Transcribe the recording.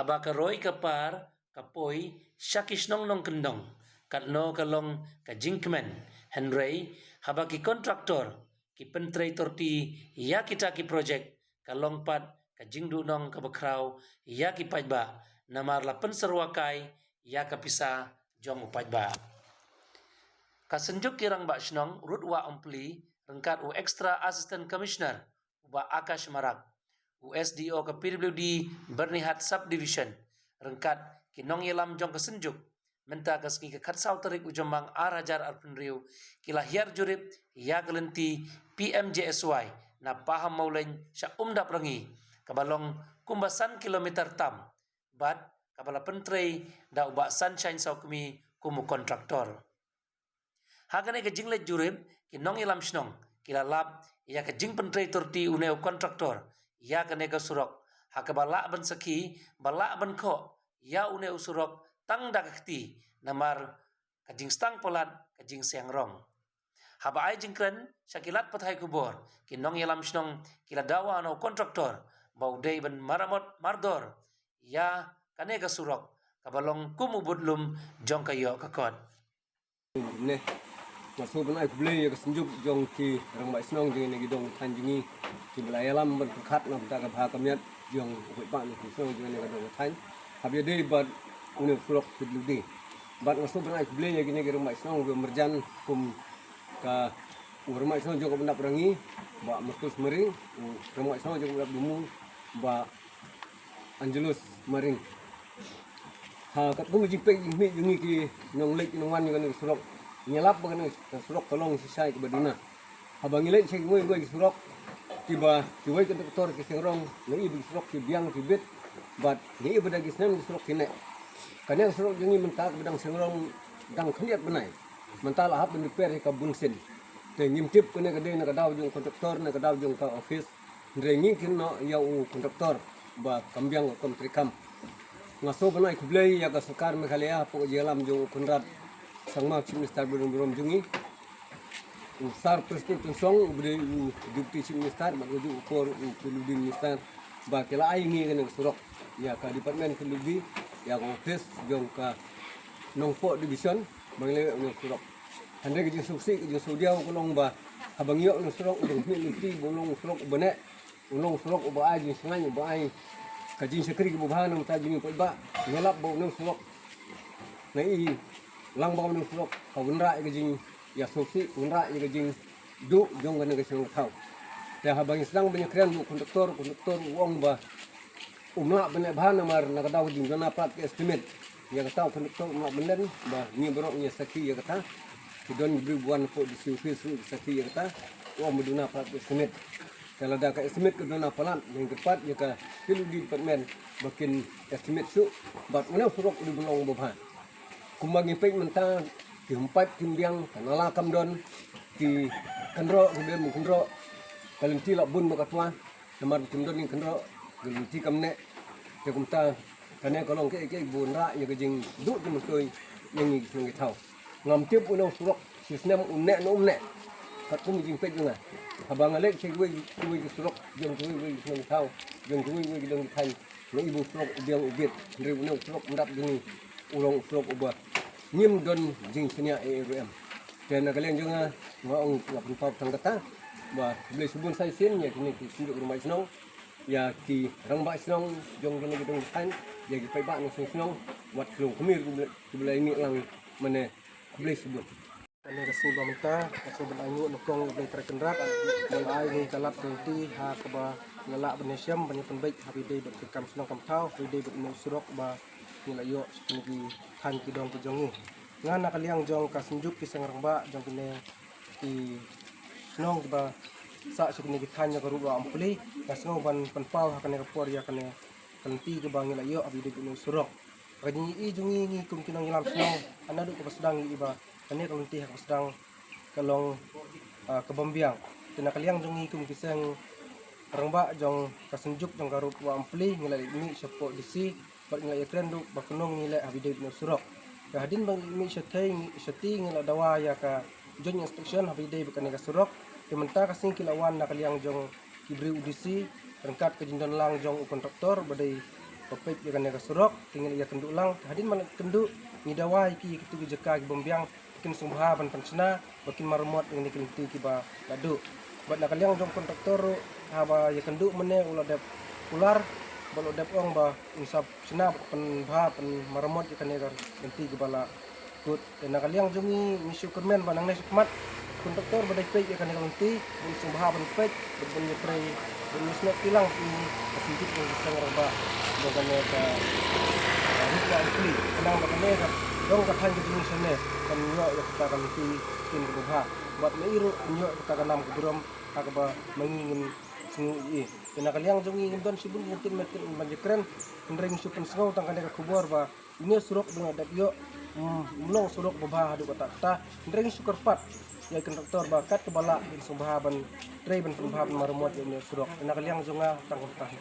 haba ka roy kapar kapoy syakisnong nong kendong katno kalong ka jinkmen henry haba ki kontraktor ki pentrei torti ya kita ki project kalong pat ka jingdu nong ka bakraw ya ki pajba namar la penserwakai ya ka pisa jong upajba kasenjuk kirang ba shnong rutwa ampli rengkat u extra assistant commissioner uba Akash Marak USDO ke PWD Bernihat Subdivision rengkat kinong yelam jong kesenjuk menta kaski ke katsau terik ujamang arajar arpenriu kila hiar jurip ya gelenti PMJSY na paham mauleng sya umdap rangi kabalong kumbasan kilometer tam bat kabala pentrei da uba sunshine saukmi kumu kontraktor hagane ke jinglet jurip kinong yelam shnong kila lab ya ke jing pentrei torti uneu kontraktor ya kene ka surok hakabala ban saki bala ban ko ya une usurok tang dakti namar kajing stang polat kajing siang rong haba ai jingkren syakilat pathai kubor kinong yelam shnong kila dawa no kontraktor baudei ban maramot mardor ya kane ka surok kabalong kumubudlum jong kayo kakot ne masuk benai kubli ya kesenjuk jong ki rang bai snong jeng ne gidong tanjingi ki belayalam berkat nam ta ka bha kamyat jong hui pa ni snong jeng ne gidong tan habia de bat une flok kududi bat masuk benai kubli ya gini rang bai snong go merjan kum ka urmai snong jong benda perangi ba mestus mering rang bai snong jong benda dumu ba Angelus maring ha kat bung jipek mi jungi ki nong lek nong wan kan surok nyelap bagan surok tolong sisai ke baduna habang ilek sing ngoi surok tiba tiwai ke doktor ke singrong ngi bi surok ki biang ki bit bat ngi beda ki senam surok kine kanang surok jungi mentak bedang singrong dang khniat benai mental ahap ben repair ka bunsin te ngimtip kene ka de na ka daw jung kontraktor na ka daw jung ka office ngi kinno ya u kontraktor ba kambiang kom trikam ngaso benai kublei ya ka sekar mekhalea po jelam jung konrad sangma minister belum jungi usar presiden song beri deputy chief minister bagi ukor peludin minister bakela aingi kan surok ya ka departemen peludi ya office jong ka nongpo division bangle surok hande ke suksi ke sudiau kolong ba abang yo surok udung miti bolong surok benek ulong surok ba ai sengai ba ai kajin sekri ke bubahan ta jingi ba ngelap bo nang surok nai lang baw ng surok kawenra ke jing ya soksi wenra ke jing du jong kan ke sing thau te habang islang banyak kren bu konduktor wong ba umna bene bahan namar nakadaw jing jona plat ke estimate ya kataw konduktor umna benen ba ni borok ni saki ya kata kidon bri buan po di siu saki ya kata wong meduna plat ke estimate kalau ada ke estimate ke dona plat yang tepat ya ka pilu di department bakin estimate su bat mana surok di belong bahan kumbang ipek mentang di empat timbiang kanala kamdon di kendro kemudian mengkendro kalenti lak bun makatwa namar timdon ni kendro gelenti kamne ya kumta kane kolong ke bun ra ya gejing du tu mustoi yang ni ngi tau ngam tip unau surok sistem unne no umne kat kum jing pek nga abang alek cek we surok jong we ngi tau jong we dong than no ibu surok biang ubit ndre unau surok ndap jing ulong surok ubah ngim don jing senia ERM dan kalian juga ngong lapun pau tang kata ba boleh subun sai sin ya kini ki sinduk rumah senong ya ki rang ba senong jong kini gedung kan ya ki pai ba no senong wat kelung kemir ki boleh ini lang mane boleh subun ane kasi ba menta kasi ban angu nokong boleh terkenrat mulai ni kalap nanti ha ka ba ngalak benesiam banyak penbaik habi day berkam senong kam tau habi day bersurok ba nilayo ni kan kidong kejongi ngan nakaliang jong kasenjuk kisang rangba jong kene ki snong ba sa sukni gitanya ka ruwa ampuli kasno ban panpau hakane kapor ya kane kanti ke bangil ayo abi de gunung surok kanyi i jungi ni kum kinang ilam snong anadu ko pasdang iba kane kalunti hak pasdang kalong kebambiang tinakaliang jungi kum kisang rangba jong kasenjuk jong ka ruwa ampuli ngilai ni syapo disi bat ngilai kren du bakunong ngilai abi de gunung surok hadin bang mi syati ngila dawa ya ka jon inspection habi day bukan ka surok kementa kasing kilawan na kaliang jong kibri udisi rengkat ke jindon lang jong kontraktor badai Papait ya kan surok tinggal ya kenduk lang hadin malah kenduk ngidawai ki kitu ki jeka ki bombiang kin sumha ban pansna bakin marmot ini kinti ki ba ladu bat nakaliang jong kontraktor haba ya kenduk mene ulah dep ular balo dep ong ba insap sena pen ba pen marmot ya kan ya kinti ki bala kut dan nakaliang jongi misu kermen banang nes mat kontraktor badai pe ya kan ya kinti sumha ban pe ban ya pre ban kilang ki sedikit yang bisa ngerba bukannya ke hikmah asli kenang makanya kan dong katakan jadi sana kan nyok ya kita akan kin berubah buat meiru nyok kita akan nam keburam akaba mengingin sengui kena kaliang jongi don sibun mungkin metin banjekren nering supen sengau tangkan ka kubur ba ini surok dengan adat yo mulong surok babah adu kata nering sukar pat ya kontraktor bakat kebala in sumbahaban tray ban sumbahaban marmot ya surok kena kaliang jonga tangkap